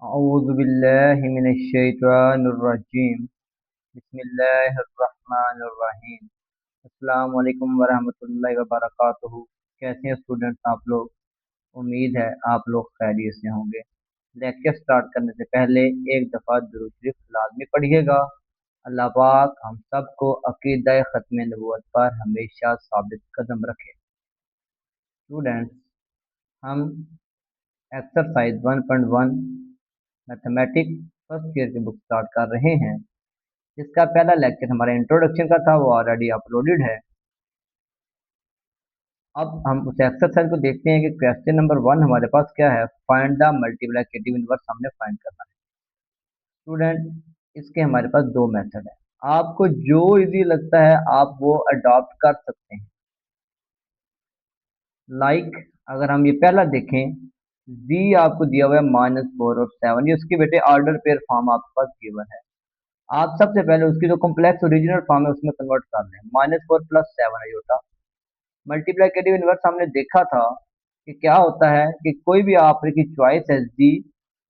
औज़ुबिल्लाहि मिनश्शैतानिर्रजीम। बिस्मिल्लाहिर्रहमानिर्रहीम। अस्सलाम वालेकुम वरहमतुल्लाहि वबरकातुहू। कैसे हैं स्टूडेंट्स आप लोग? उम्मीद है आप लोग खैरियत से होंगे। लेक्चर स्टार्ट करने से पहले एक दफ़ा दुरूद शरीफ लाज़मी पढ़िएगा। अल्लाह पाक हम सबको अक़ीदा ख़त्म नबूवत पर हमेशा साबित कदम रखे। स्टूडेंट्स, हम एक्सरसाइज 1.1 मैथमेटिक्स फर्स्ट ईयर की बुक स्टार्ट कर रहे हैं, जिसका पहला लेक्चर हमारा इंट्रोडक्शन का था, वो ऑलरेडी अपलोडेड है। अब हम उस एक्सरसाइज को देखते हैं कि क्वेश्चन नंबर 1 हमारे पास क्या है। फाइंड द मल्टीप्लिकेटिव इनवर्स हमने फाइंड करना है। स्टूडेंट, इसके हमारे पास दो मेथड है। आपको जो इजी लगता है आप वो अडॉप्ट कर सकते हैं। अगर हम ये पहला देखें, z आपको दिया हुआ है -4 और 7, ये उसकी बेटे ऑर्डर पेयर फॉर्म आपके पास गिवन है। आप सबसे पहले उसकी जो कॉम्प्लेक्स ओरिजिनल फॉर्म है उसमें कन्वर्ट कर लें। -4 + 7 आयोटा। मल्टीप्लिकेटिव इनवर्स हमने देखा था कि क्या होता है कि कोई भी आपकी चॉइस है जी,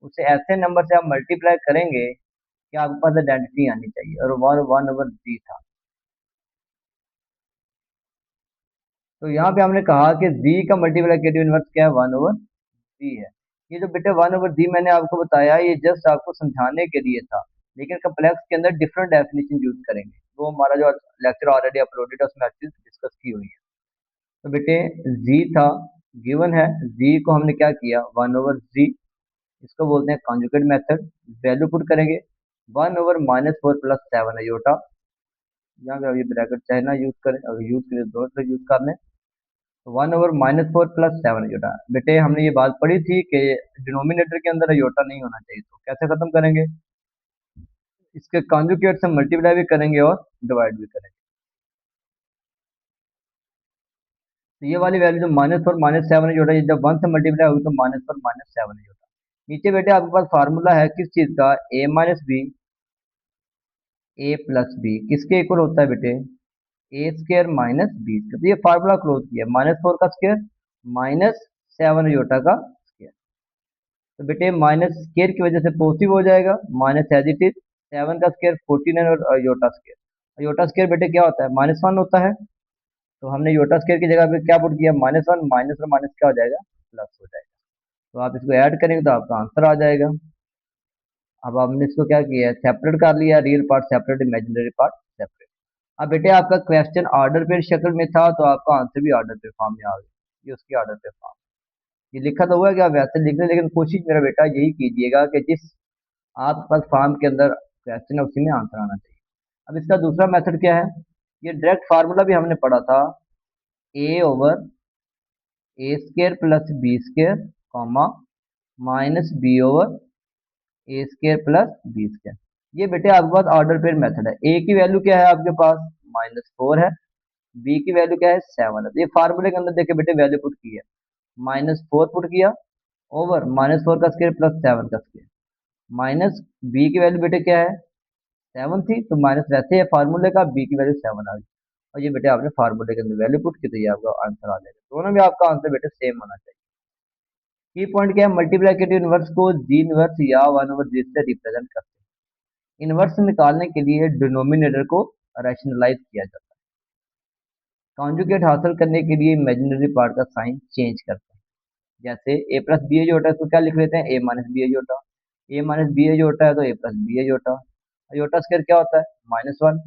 उसे ऐसे नंबर से आप मल्टीप्लाई करेंगे कि आपके पास आइडेंटिटी आनी चाहिए, और 1/z था। तो यहाँ पे हमने कहा कि z का मल्टीप्लिकेटिव इनवर्स क्या है, 1/z है। ये जो बेटे 1/z मैंने आपको बताया, ये जस्ट आपको समझाने के लिए था, लेकिन कम्प्लेक्स के अंदर डिफरेंट डेफिनेशन यूज करेंगे। वो हमारा जो लेक्चर ऑलरेडी अपलोडेड है उसमें अच्छी डिस्कस की हुई है। तो बेटे z था, गिवन है। z को हमने क्या किया, 1/z, इसको बोलते हैं कॉन्जुगेट मेथड। वैल्यू पुट करेंगे 1/-4 + 7 आयोटा। यहाँ पे अभी ब्रैकेट चाहे ना यूज करें, अगर यूज करें तो यूज कर लें। 1/-4 + 7 अयोटा। बेटे हमने ये बात पढ़ी थी कि डिनोमिनेटर के अंदर अयोटा नहीं होना चाहिए, तो कैसे खत्म करेंगे, इसके कॉन्जुगेट से मल्टीप्लाई भी करेंगे और डिवाइड भी करेंगे। तो ये वाली वैल्यू जो -4 -7 अयोटा, ये जब 1 से मल्टीप्लाई होगी तो -4 -7 अयोटा। नीचे बेटे आपके पास फार्मूला है किस चीज का, a - b किसके इक्वल होता है बेटे, a² - b। तो ये फार्मूला क्लोज किया, -4 का स्क्वायर -7 अयोटा का स्क्वायर। तो बेटे माइनस स्केयर की वजह से पॉजिटिव हो जाएगा, माइनस एज इट इज। 7 का स्केयर 49 और योटा स्केयर, योटा स्केयर बेटे क्या होता है, -1 होता है। तो हमने योटा स्केयर की जगह पे क्या पुट किया, -1, माइनस और माइनस क्या हो जाएगा, प्लस हो जाएगा। तो आप इसको ऐड करेंगे तो आपका आंसर आ जाएगा। अब हमने इसको क्या किया है, सेपरेट कर लिया, real part separate, imaginary part separate. अब बेटे आपका क्वेश्चन ऑर्डर पेयर शक्ल में था, तो आपका आंसर भी ऑर्डर पेयर फॉर्म में आ गया। ये उसकी ऑर्डर पेयर फॉर्म, ये लिखा तो हुआ है कि आप वैसे लिख लें, लेकिन कोशिश मेरा बेटा यही कीजिएगा कि जिस आपके पास फॉर्म के अंदर क्वेश्चन है उसी में आंसर आना चाहिए। अब इसका दूसरा मेथड क्या है, ये डायरेक्ट फार्मूला भी हमने पढ़ा था, a/a² + b², -b/a² + b²। ये बेटे आपके पास ऑर्डर पेयर मेथड है। a की वैल्यू क्या है आपके पास, -4 है। b की वैल्यू क्या है, 7 है। तो ये फार्मूले के अंदर देखिए बेटे वैल्यू पुट की है, -4 पुट किया ओवर -4 का स्क्वायर + 7 का स्क्वायर, माइनस बी की वैल्यू बेटे क्या है, 7 थी, तो माइनस वैसे है फार्मूले का, बी की वैल्यू 7 आ गई। और ये बेटे आपने फार्मूले के अंदर वैल्यू पुट की, तो ये आपका आंसर आ जाएगा। दोनों में आपका आंसर बेटे सेम होना चाहिए। की पॉइंट क्या है, मल्टीप्लिकेटिव इनवर्स को जी इनवर्स या 1/z से रिप्रेजेंट करते हैं। इनवर्स निकालने के लिए डिनोमिनेटर को रैशनलाइज किया जाता है। कॉन्जुगेट हासिल करने के लिए इमेजिनरी पार्ट का साइन चेंज करते हैं। जैसे a+b जो होता है उसको क्या लिख लेते हैं, a - b जो होता है। a - b जो होता है तो a+b जो होता है। योटा स्क्वायर क्या होता है, -1।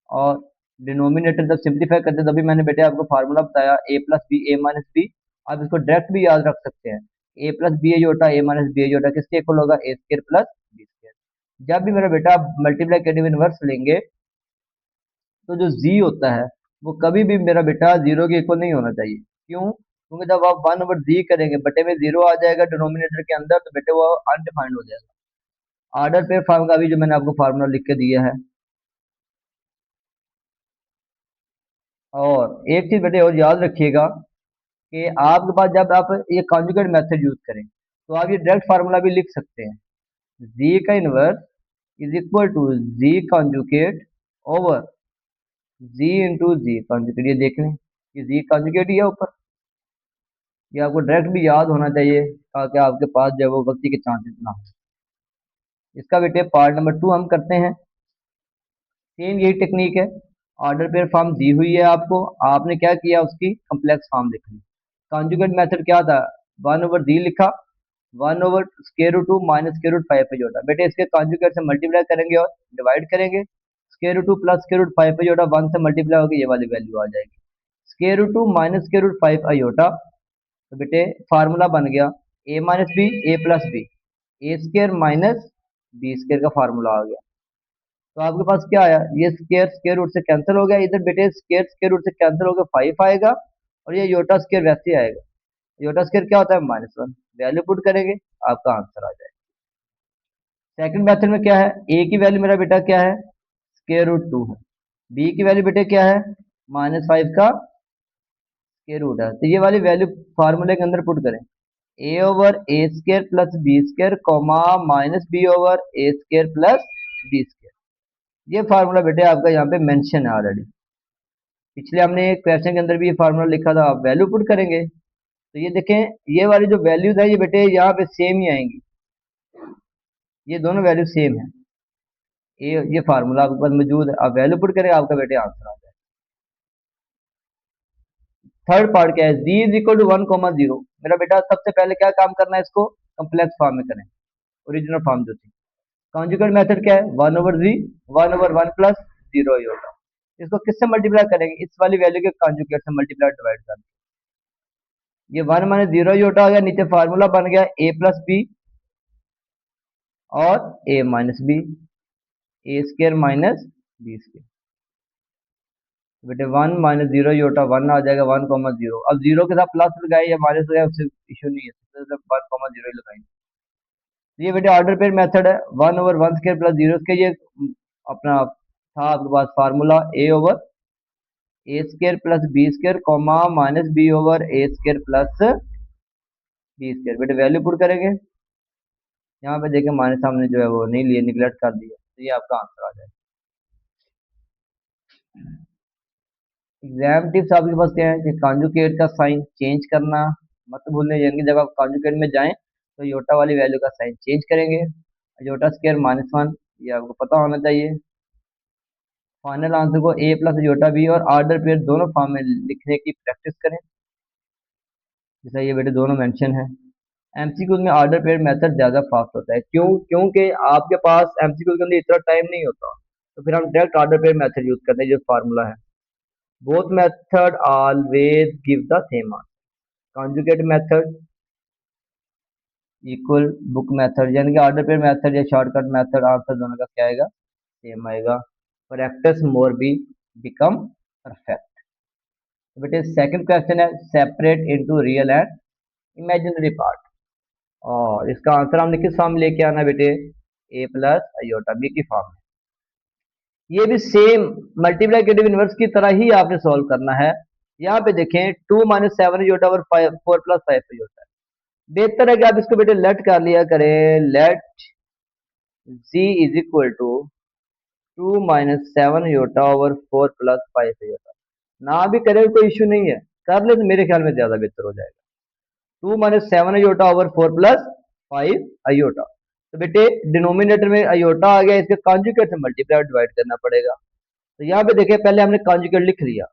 और डिनोमिनेटर जब सिंप्लीफाई करते हैं तभी मैंने बेटे आपको फार्मूला बताया, a+b a - b। आप इसको डायरेक्ट भी याद रख सकते हैं, a+b जो होता है a - b जो होता है किसके इक्वल होगा, a² + b²। जब भी मेरा बेटा आप मल्टीप्लिकेटिव इनवर्स लेंगे तो जो z होता है वो कभी भी मेरा बेटा 0 के इक्वल नहीं होना चाहिए। क्यों, क्योंकि जब आप 1/z करेंगे बटे में 0 आ जाएगा डिनोमिनेटर के अंदर, तो बेटे वो अनडिफाइंड हो जाएगा। ऑर्डर पे फॉर्म का भी जो मैंने आपको फार्मूला लिख के दिया है। और एक चीज बेटे और याद रखिएगा कि आपके पास जब आप ये कॉन्जुगेट मेथड यूज करें तो आप ये डायरेक्ट फार्मूला भी लिख सकते हैं, z का inverse is equal to z conjugate over z into z conjugate. ये देख लें, ये z कॉन्जुगेट ही है ऊपर। ये आपको डायरेक्ट भी याद होना चाहिए ताकि आपके पास जो है वो गलती के चांसेस ना हो। इसका बेटे पार्ट नंबर 2 हम करते हैं। सेम यही टेक्निक है, ऑर्डर पेयर फॉर्म दी हुई है आपको, आपने क्या किया, उसकी कॉम्प्लेक्स फॉर्म लिख ली। कॉन्जुगेट मेथड क्या था, 1/d लिखा, 1/√2 माइनस स्क्वायर रूट 5 पे जोड़ा। बेटे इसके कॉन्जुगेट से मल्टीप्लाई करेंगे और डिवाइड करेंगे, square root 2 plus square root 5 पे जोड़ा 1 से मल्टीप्लाई होगी, ये वाली वैल्यू आ जाएगी। Square root 2 minus square root 5 iota, तो बेटे फार्मूला बन गया a minus B A plus B, A square minus B square का फार्मूला आ गया। तो आपके पास क्या आया, ये स्क्र स्क्र रूट से कैंसिल हो गया, इधर बेटे स्क्र स्क्र रूट से कैंसिल हो गया 5 आएगा, और ये योटा स्क्र वैसे ही आएगा। योटा स्क्र क्या होता है, -1। वैल्यू पुट करेंगे, आपका आंसर आ जाएगा। सेकंड मेथड में क्या है, ए की वैल्यू मेरा बेटा क्या है, स्क्वायर रूट 2 है, बी की वैल्यू बेटे क्या है, -5 का स्क्वायर रूट है। तो ये वाली वैल्यू फार्मूले के अंदर पुट करें, a/a² plus b² comma minus b/a² plus b²। ये फार्मूला बेटे आपका यहाँ पे मेंशन है ऑलरेडी, पिछले हमने एक क्वेश्चन के अंदर भी ये फार्मूला लिखा था। आप वैल्यू पुट करेंगे तो ये देखें, ये वाली जो वैल्यूज है ये बेटे यहाँ पे सेम ही आएंगी, ये दोनों वैल्यू सेम है। ये फार्मूला आपके पास मौजूद है, आप वैल्यू पुट करें, आपका बेटे आंसर आ जाए। थर्ड पार्ट क्या है, z इज इक्वल टू 1,0। मेरा बेटा सबसे पहले क्या काम करना है, इसको कम्प्लेक्स फॉर्म में करें, ओरिजिनल फॉर्म जो थी। कॉन्जुगेट मेथड क्या है, 1/z 1/1 प्लस 0 होगा। इसको किससे मल्टीप्लाई करेंगे, इस वाली वैल्यू के कॉन्जुगेट से मल्टीप्लाई डिवाइड कर, ये 1 माइनस 0 होटा हो गया, नीचे फार्मूला बन गया a प्लस बी और a minus B, A square minus B square. बेटे 1 माइनस 0 योटा 1 आ जाएगा, 1,0। अब 0 के साथ प्लस लगाए या माइनस लगाए उससे इशू नहीं है, सिर्फ 1,0 लगाएंगे। तो ये बेटे ऑर्डर पेयर मेथड है, 1/1² प्लस 0 के, ये अपना था आपके पास formula a/a² plus b² comma minus b/a² plus b²। बेटे वैल्यू पुट करेंगे, यहाँ पे देखें हमारे सामने जो है वो नहीं लिए, निगलेक्ट कर दिया, तो ये आपका आंसर आ जाएगा। एग्जाम टिप्स आपके पास क्या है कि कॉन्जुगेट का साइन चेंज करना मत भूलने, यानी कि जब आप कॉन्जुगेट में जाएं तो योटा वाली वैल्यू का साइन चेंज करेंगे, योटा स्क्वायर -1, ये आपको पता होना चाहिए। फाइनल आंसर को a प्लस योटा बी और ऑर्डर पेयर दोनों फॉर्म में लिखने की प्रैक्टिस करें, जैसा ये बेटे दोनों मेंशन है। एमसीक्यूज में ऑर्डर पेयर मेथड ज्यादा फास्ट होता है, क्यों, क्योंकि आपके पास एमसीक्यू के अंदर इतना टाइम नहीं होता, तो फिर हम direct order pair method use करते हैं, जो फार्मूला है। Both method always give the same answer, conjugate method equal book method, यानी कि ऑर्डर पेयर मेथड या शॉर्टकट मेथड, आंसर दोनों का क्या आएगा, सेम आएगा। Practice more be become perfect. बेटे सेकंड क्वेश्चन है, separate into real and imaginary part, और इसका आंसर हमने किस फॉर्म में लेके आना बेटे, a प्लस आयोटा बी की फॉर्म में। ये भी सेम मल्टीप्लिकेटिव इनवर्स की तरह ही आपने सॉल्व करना है। यहाँ पे देखें 2 माइनस 7 योटा और 4 प्लस 5 योटा है, बेहतर है कि आप इसको बेटे लेट कर लिया करें, let z is equal to 2 minus 7 iota over 4 plus 5 iota. ना भी करे कोई इश्यू नहीं है, कर ले तो मेरे ख्याल में ज्यादा बेहतर हो जाएगा। 2 minus 7 iota over 4 plus 5 iota, तो बेटे डिनोमिनेटर में अयोटा आ गया, इसके कॉन्जुगेट से मल्टीप्लाई डिवाइड करना पड़ेगा। तो यहाँ पे देखिए पहले हमने कॉन्जुगेट लिख लिया,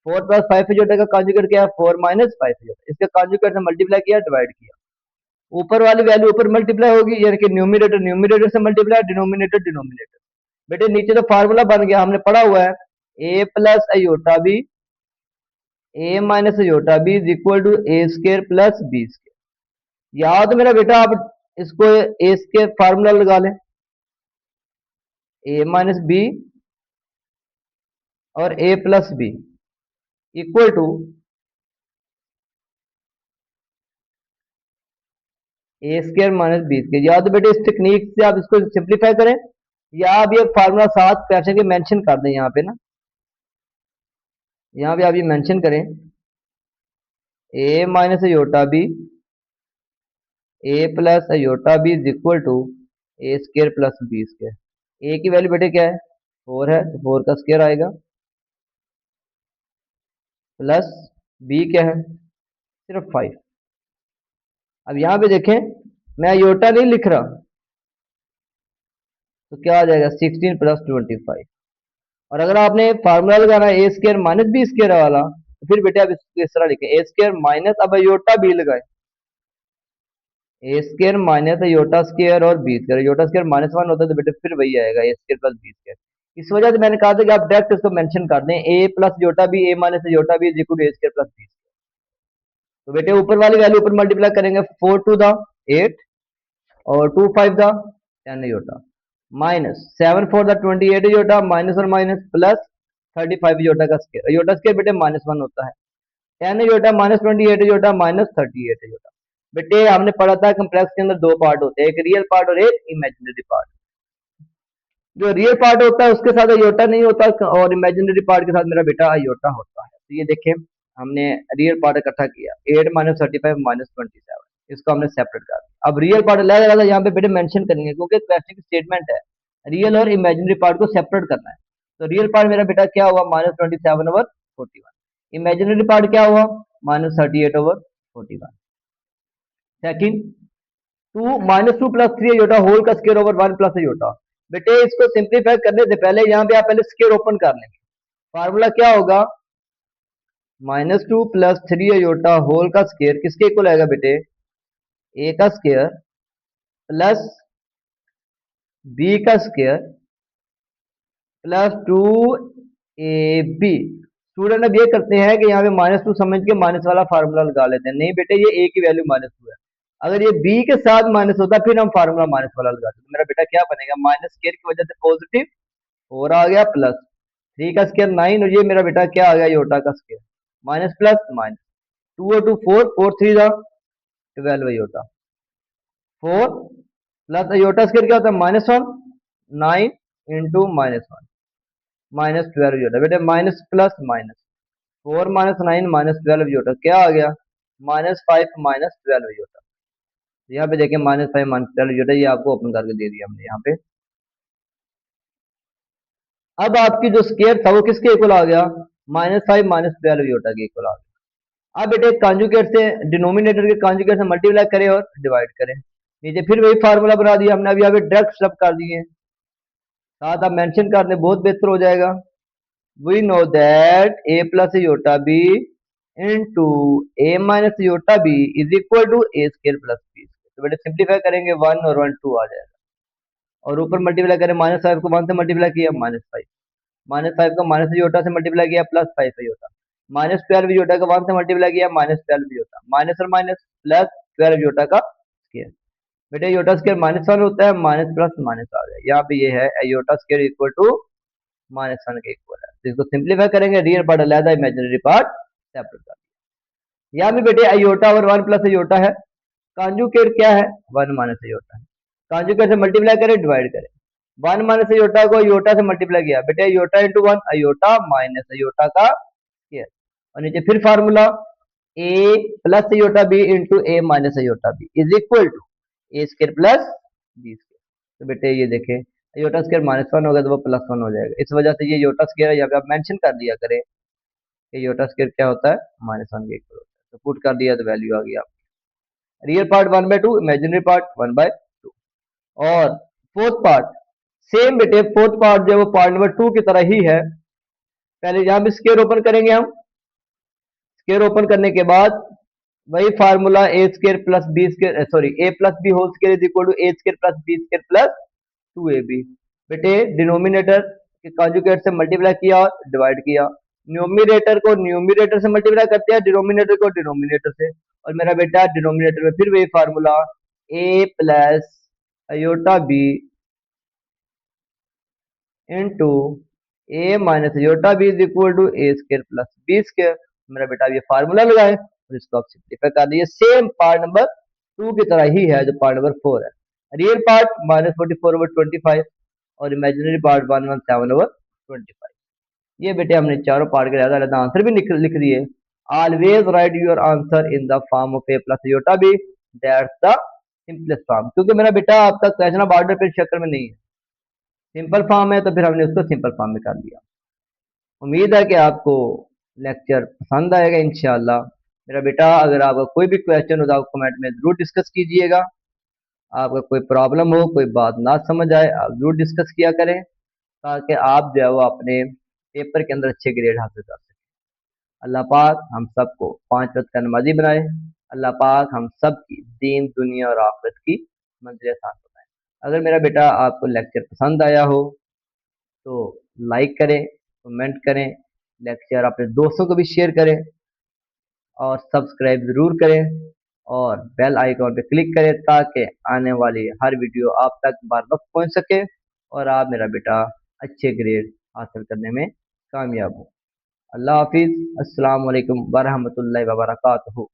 4 प्लस 5 अयोटा का कॉन्जुगेट क्या है, 4 माइनस 5 अयोटा, इसके कॉन्जुगेट से मल्टीप्लाई किया, डिवाइड किया, ऊपर वाली वैल्यू ऊपर मल्टीप्लाई होगी, यानी कि न्यूमिनेटर न्यूमिनेटर से मल्टीप्लाई, डिनोमिनेटर डिनोमिनेटर। बेटे नीचे तो फार्मूला बन गया, हमने पढ़ा हुआ है, a plus iota B, a minus iota B is equal to a square plus B square. याद मेरा बेटा, आप इसको a स्क्र फार्मूला लगा लें, a माइनस बी और a plus B equal to a square minus B square. या तो बेटे इस टेक्निक से आप इसको सिंप्लीफाई करें, या आप ये फार्मूला साथ क्वेश्चन के मेंशन कर दें, यहाँ पे ना, यहाँ पे आप ये मेंशन करें, a minus iota B, a plus iota B is equal to a square plus B square. a की वैल्यू बेटे क्या है, 4 है, तो 4 का स्क्र आएगा, प्लस b क्या है, सिर्फ 5। अब यहाँ पे देखें, मैं अयोटा नहीं लिख रहा, तो क्या आ जाएगा 16 प्लस 25। और अगर आपने फार्मूला लगाना है ए स्केयर माइनस बी स्केयर वाला, तो फिर बेटे आप इसको इस तरह लिखें, ए स्केयर माइनस अब अयोटा बी लगाए, ए स्केयर माइनस अयोटा स्केयर और बी स्केयर, अयोटा स्केयर -1 होता है तो बेटे फिर वही आएगा ए स्केयर प्लस बी स्केयर। इस वजह से मैंने कहा था कि आप डायरेक्ट इसको मेंशन कर दें, A plus iota B, A minus iota B is equal to A square plus B. तो बेटे ऊपर वाली वैल्यू ऊपर मल्टीप्लाई करेंगे, 4 टू द 8 और 2 5 द 10 योटा, माइनस 7 4 द 28 योटा, माइनस और माइनस प्लस 35 योटा का स्केयर, योटा स्केयर बेटे -1 होता है, 10 iota minus 28 iota minus 38 iota. बेटे हमने पढ़ा था कम्प्लेक्स के अंदर दो पार्ट होते हैं, एक रियल पार्ट और एक इमेजिनरी पार्ट। जो रियल पार्ट होता है उसके साथ अयोटा नहीं होता, और इमेजिनरी पार्ट के साथ मेरा बेटा अयोटा होता है। तो ये देखें हमने रियल पार्ट इकट्ठा किया, 8 माइनस 35 माइनस 27, इसको हमने सेपरेट कर दिया। अब रियल पार्ट अलग अलग यहाँ पे बेटे मेंशन करेंगे, क्योंकि क्वेश्चन की स्टेटमेंट है रियल और इमेजिनरी पार्ट को सेपरेट करना है। तो रियल पार्ट मेरा बेटा क्या हुआ, -27 ओवर 41, इमेजिनरी पार्ट क्या हुआ, -38 over 41। Second, 2 plus 3 iota whole का स्क्वायर ओवर 1 प्लस अयोटा। बेटे इसको सिंप्लीफाई करने से पहले यहाँ पे आप पहले स्क्वायर ओपन कर लेंगे, फार्मूला क्या होगा, -2 प्लस 3 अयोटा होल का स्क्वायर किसके इक्वल आएगा बेटे, ए का स्क्वायर प्लस बी का स्क्वायर प्लस 2ab। स्टूडेंट अब ये करते हैं कि यहाँ पे -2 समझ के माइनस वाला फार्मूला लगा लेते हैं, नहीं बेटे ये a की वैल्यू -2 है, अगर ये b के साथ माइनस होता फिर हम फार्मूला माइनस वाला लगाते, तो मेरा बेटा क्या बनेगा, माइनस स्क्वायर की वजह से पॉजिटिव 4 आ गया, प्लस 3 का स्क्वायर 9, और ये मेरा बेटा क्या आ गया, योटा का स्क्वायर, माइनस प्लस माइनस 2 और 2 4, 4 3 जा 12 योटा, 4 प्लस योटा स्क्वायर क्या होता है, -1, 9 इंटू -1 -12 योटा। बेटे माइनस प्लस माइनस 4 -9 -12 योटा क्या आ गया, -5 -12 योटा। यहाँ पे देखिए -5 -12 योटा, ये आपको ओपन करके दे दिया हमने यहाँ पे। अब आपकी जो स्क्वायर था वो किसके इक्वल आ गया, -5 -12 योटा के इक्वल आ गया। अब बेटे कॉन्जुगेट से, डिनोमिनेटर के कॉन्जुगेट से मल्टीप्लाई करें और डिवाइड करें, नीचे फिर वही फार्मूला बना दिया हमने, अब यहाँ पे डायरेक्ट सब कर दिए, साथ आप मेंशन कर दें बहुत बेहतर हो जाएगा। We know that a plus iota b into a minus iota b is equal to A square plus B. तो बेटे सिंप्लीफाई करेंगे 1 और 1 2 आ जाएगा, और ऊपर मल्टीप्लाई करें, -5 को 1 से मल्टीप्लाई किया -5, -5 को माइनस योटा से मल्टीप्लाई किया +5 योटा, -12 योटा का 1 से मल्टीप्लाई किया -12 योटा, माइनस और माइनस प्लस 12 योटा का स्केयर। बेटे योटा स्केयर -1 होता है, माइनस प्लस माइनस आ गया, यहाँ पे ये है योटा स्केयर इक्वल टू -1 के इक्वल है। तो इसको सिंप्लीफाई करेंगे, रियल पार्ट अलग, इमेजिनरी पार्ट सेपरेट कर दिया। यहाँ भी बेटे अयोटा और 1 प्लस अयोटा है, कॉन्जुगेट क्या है, 1 माइनस अयोटा है, कॉन्जुगेट से मल्टीप्लाई करें डिवाइड करें, 1 माइनस अयोटा को अयोटा से मल्टीप्लाई किया, बेटे iota into 1 iota minus iota का स्क्वायर, और नीचे फिर formula a plus iota b into A minus iota b is equal to A square plus B square. तो बेटे ये देखें योटा स्क्वायर -1 होगा तो वो +1 हो जाएगा, इस वजह से ये योटा स्क्वायर है, यहाँ पे आप मेंशन कर दिया करें कि योटा स्क्वायर क्या होता है, -1 के इक्वल होता है। तो पुट कर दिया तो वैल्यू आ गई आपकी, रियल पार्ट 1/2, इमेजिनरी पार्ट 1/2। और फोर्थ पार्ट सेम बेटे, फोर्थ पार्ट जो वो पार्ट नंबर 2 की तरह ही है, पहले यहाँ भी स्क्वायर ओपन करेंगे हम, स्क्वायर ओपन करने के बाद वही formula A square plus B square, sorry A plus B whole square is equal to A square plus B square plus 2ab। बेटे डिनोमिनेटर के कॉन्जुगेट से मल्टीप्लाई किया और डिवाइड किया, न्यूमिनेटर को न्यूमिनेटर से मल्टीप्लाई करते हैं, डिनोमिनेटर को डिनोमिनेटर से, और मेरा बेटा डिनोमिनेटर में फिर वही formula a plus iota b into A minus iota b is equal to A square plus B square. मेरा बेटा ये फार्मूला लगाए और इसको आप सिंप्लीफाई कर दीजिए, सेम पार्ट नंबर 2 की तरह ही है जो पार्ट नंबर 4 है, रियल पार्ट -44 ओवर 25 और इमेजिनरी पार्ट 117 ओवर 25। ये बेटे हमने चारों पार्ट के ज्यादा ज्यादा आंसर भी लिख दिए। Always write your answer in the form of A plus iota B, that's the simplest form, क्योंकि मेरा बेटा आपका क्वेश्चन ऑफ ऑर्डर पे चक्कर में नहीं है, सिंपल फॉर्म है, तो फिर हमने उसको सिंपल फॉर्म में कर दिया। उम्मीद है कि आपको लेक्चर पसंद आएगा इंशाल्लाह। मेरा बेटा अगर आपका कोई भी क्वेश्चन हो तो आप कमेंट में जरूर डिस्कस कीजिएगा। आपका कोई प्रॉब्लम हो, कोई बात ना समझ आए, आप जरूर डिस्कस किया करें, ताकि आप जो है वो अपने पेपर के अंदर अच्छे ग्रेड हासिल कर सकें। अल्लाह पाक हम सबको 5 वक्त का नमाजी बनाए। अल्लाह पाक हम सब की दीन दुनिया और आखिरत की मंजिल आसान बनाए। अगर मेरा बेटा आपको लेक्चर पसंद आया हो तो लाइक करें, कमेंट करें, लेक्चर अपने दोस्तों को भी शेयर करें और सब्सक्राइब ज़रूर करें और बेल आइकॉन पे क्लिक करें ताकि आने वाली हर वीडियो आप तक बार वक्त पहुंच सके और आप मेरा बेटा अच्छे ग्रेड हासिल करने में कामयाब हो। अल्लाह हाफिज़। अस्सलाम वालेकुम वरहमतुल्लाहि वबरकातुहू।